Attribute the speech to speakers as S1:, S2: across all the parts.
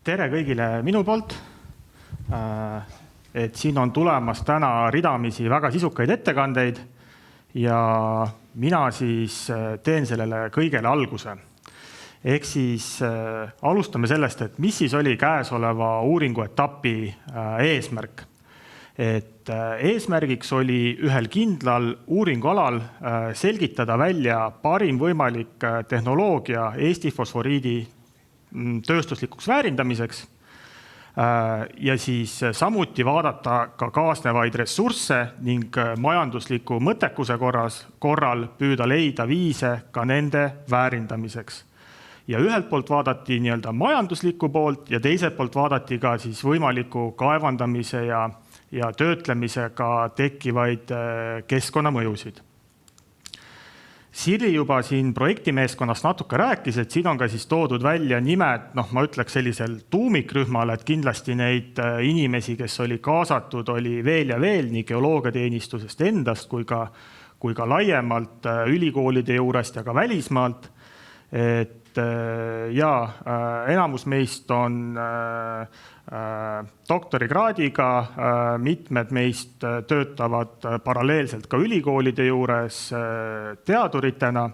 S1: Tere kõigile minu poolt. Et siin on tulemas täna ridamisi väga sisukaid ettekandeid ja mina siis teen sellele kõigele alguse. Ehk siis alustame sellest, et mis siis oli käesoleva uuringu etapi eesmärk. Et eesmärgiks oli ühel kindlal uuringualal selgitada välja parim võimalik tehnoloogia Eesti fosforiidi tööstuslikuks väärindamiseks ja siis samuti vaadata ka kaasnevaid ressursse ning majandusliku mõttekuse korral püüda leida viise ka nende väärindamiseks. Ja ühelt poolt vaadati nii-öelda majandusliku poolt ja teiselt poolt vaadati ka siis võimaliku kaevandamise ja töötlemisega tekkivaid keskkonnamõjusid. Siri juba siin projektimeeskonnast natuke rääkis, et siin on ka siis toodud välja nimed, ma ütleks sellisel tuumikrühmal, et kindlasti neid inimesi, kes oli kaasatud, oli veel ja veel nii geoloogiateenistusest endast kui ka laiemalt ülikoolide juurest ja ka välismaalt. Et enamus meist on doktorikraadiga, mitmed meist töötavad paralleelselt ka ülikoolide juures teaduritena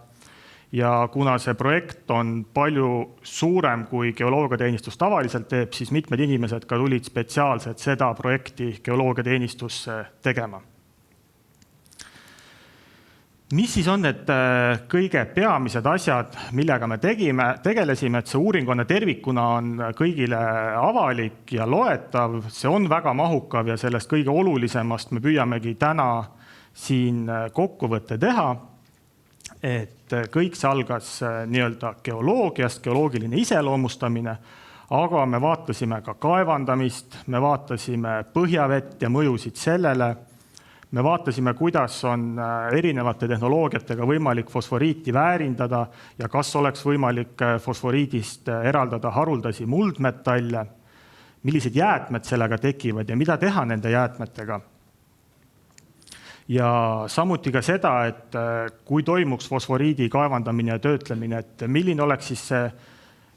S1: ja kuna see projekt on palju suurem kui geoloogiateenistus tavaliselt teeb, siis mitmed inimesed ka tulid spetsiaalselt seda projekti geoloogiateenistusse tegema. Mis siis on need kõige peamised asjad, millega me tegelesime, et see uuringune tervikuna on kõigile avalik ja loetav, see on väga mahukav ja sellest kõige olulisemast me püüamegi täna siin kokkuvõtte teha, et kõik see algas nii-öelda geoloogiast, geoloogiline iseloomustamine, aga me vaatasime ka kaevandamist, me vaatasime põhjavett ja mõjusid sellele, me vaatasime, kuidas on erinevate tehnoloogiatega võimalik fosforiiti väärindada ja kas oleks võimalik fosforiidist eraldada haruldasi muldmetalle, millised jäätmed sellega tekivad ja mida teha nende jäätmetega. Ja samuti ka seda, et kui toimuks fosforiidi kaevandamine ja töötlemine, et milline oleks siis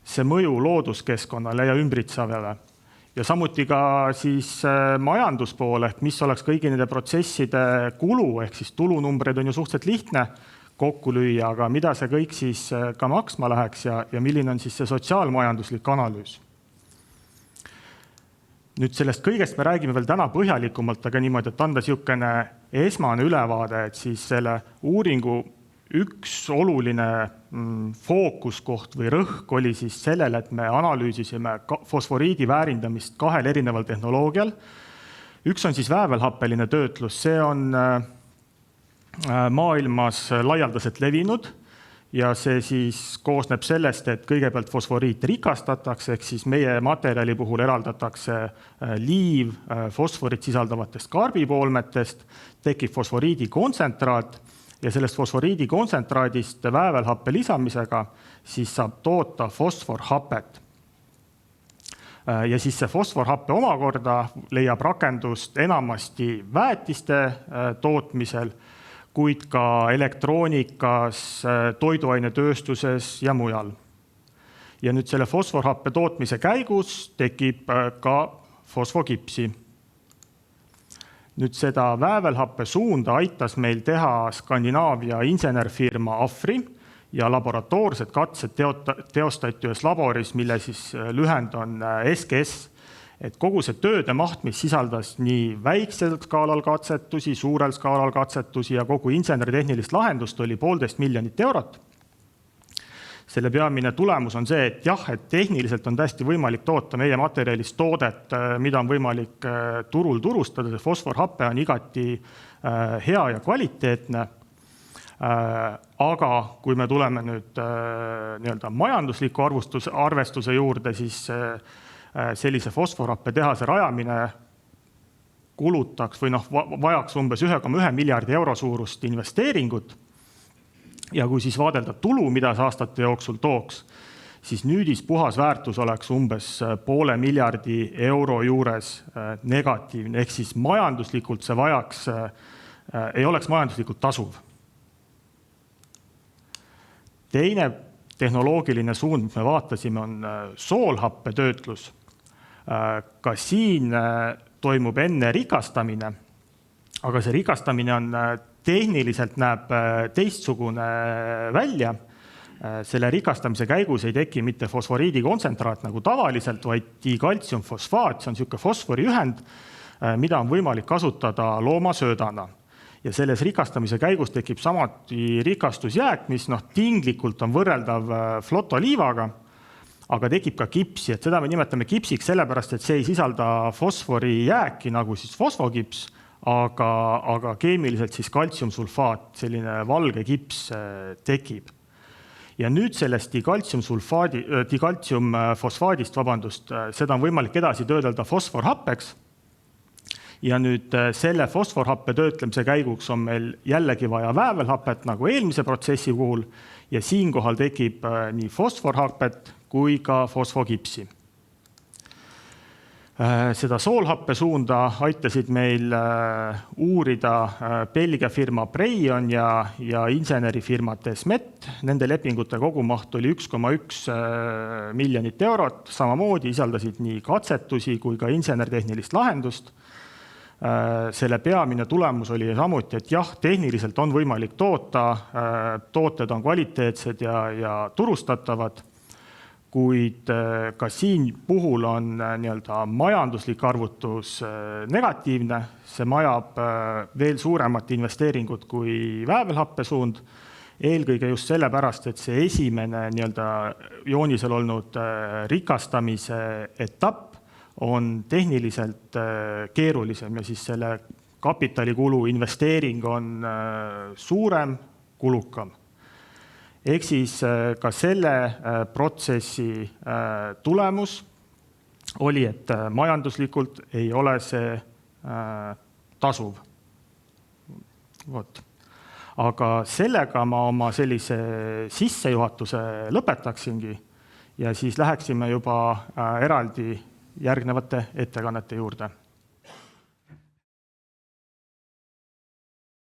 S1: see mõju looduskeskkonnale ja ümbritsevale. Ja samuti ka siis majanduspoole, ehk mis oleks kõigi nende protsesside kulu, ehk siis tulunumbreid on ju suhteliselt lihtne kokku lüüa, aga mida see kõik siis ka maksma läheks ja milline on siis see sotsiaalmajanduslik analüüs. Nüüd sellest kõigest me räägime veel täna põhjalikumalt, aga niimoodi, et anda niisugune esmane ülevaade, et siis selle uuringu üks oluline fookuskoht või rõhk oli siis sellele, et me analüüsisime fosforiidi väärindamist kahel erineval tehnoloogial. Üks on siis väävelhappeline töötlus, see on maailmas laialdaselt levinud ja see siis koosneb sellest, et kõigepealt fosforiit rikastatakse, ehk siis meie materjali puhul eraldatakse liiv fosforit sisaldavatest karbipoolmetest, tekib fosforiidi kontsentraat ja sellest fosforiidi kontsentraadist väävelhappe lisamisega siis saab toota fosforhapet. Ja siis see fosforhappe omakorda leiab rakendust enamasti väetiste tootmisel, kuid ka elektroonikas, toiduainetööstuses ja mujal. Ja nüüd selle fosforhappe tootmise käigus tekib ka fosfokipsi. Nüüd seda väävelhappe suunda aitas meil teha Skandinaavia insenerfirma Afri ja laboratoorsed katsed teostati ühes laboris, mille siis lühend on SGS. Et kogu see tööde maht, mis sisaldas nii väiksel skaalal katsetusi, suurel skaalal katsetusi ja kogu inseneritehnilist lahendust oli 1,5 miljonit eurot. Selle peamine tulemus on see, et jah, et tehniliselt on täiesti võimalik toota meie materjalist toodet, mida on võimalik turul turustada. See fosforhappe on igati hea ja kvaliteetne. Aga kui me tuleme nüüd nii-öelda majandusliku arvestuse juurde, siis sellise fosforhappe tehase rajamine kulutaks või vajaks umbes 1,1 miljardi euro suurust investeeringut. Ja kui siis vaadelda tulu, mida see aastate jooksul tooks, siis nüüdis puhas väärtus oleks umbes 0,5 miljardi euro juures negatiivne, ehk siis majanduslikult see ei oleks majanduslikult tasuv. Teine tehnoloogiline suund, mis me vaatasime, on soolhappe töötlus. Ka siin toimub enne rikastamine, aga see rikastamine on tehniliselt näeb teistsugune välja. Selle rikastamise käigus ei teki mitte fosforiidi kontsentraat nagu tavaliselt, vaid dikaltsiumfosfaat, see on niisugune fosforiühend, mida on võimalik kasutada loomasöödana. Ja selles rikastamise käigus tekib samuti rikastusjääk, mis tinglikult on võrreldav flotoliivaga, aga tekib ka kipsi, et seda me nimetame kipsiks sellepärast, et see ei sisalda fosforijääki nagu siis fosfokips, aga keemiliselt siis kaltsiumsulfaat, selline valge kips tekib. Ja nüüd sellest dikaltsiumfosfaadist, seda on võimalik edasi töödelda fosforhappeks. Ja nüüd selle fosforhappe töötlemise käiguks on meil jällegi vaja väävelhapet nagu eelmise protsessi puhul ja siinkohal tekib nii fosforhapet kui ka fosfokipsi. Seda soolhappe suunda aitasid meil uurida Belgia firma Breion ja insenerifirma Desmet. Nende lepingute kogumaht oli 1,1 miljonit eurot, samamoodi isaldasid nii katsetusi kui ka insenertehnilist lahendust. Selle peamine tulemus oli samuti, et jah, tehniliselt on võimalik toota, tooted on kvaliteetsed ja turustatavad, kuid ka siin puhul on majanduslik arvutus negatiivne. See majab veel suuremat investeeringut kui väävelhappesuund, eelkõige just sellepärast, et see esimene joonisel olnud rikastamise etapp on tehniliselt keerulisem ja siis selle kapitalikulu investeering on suurem, kulukam. Ehk siis ka selle protsessi tulemus oli, et majanduslikult ei ole see tasuv. Aga sellega ma oma sellise sissejuhatuse lõpetaksingi ja siis läheksime juba eraldi järgnevate ettekannete juurde.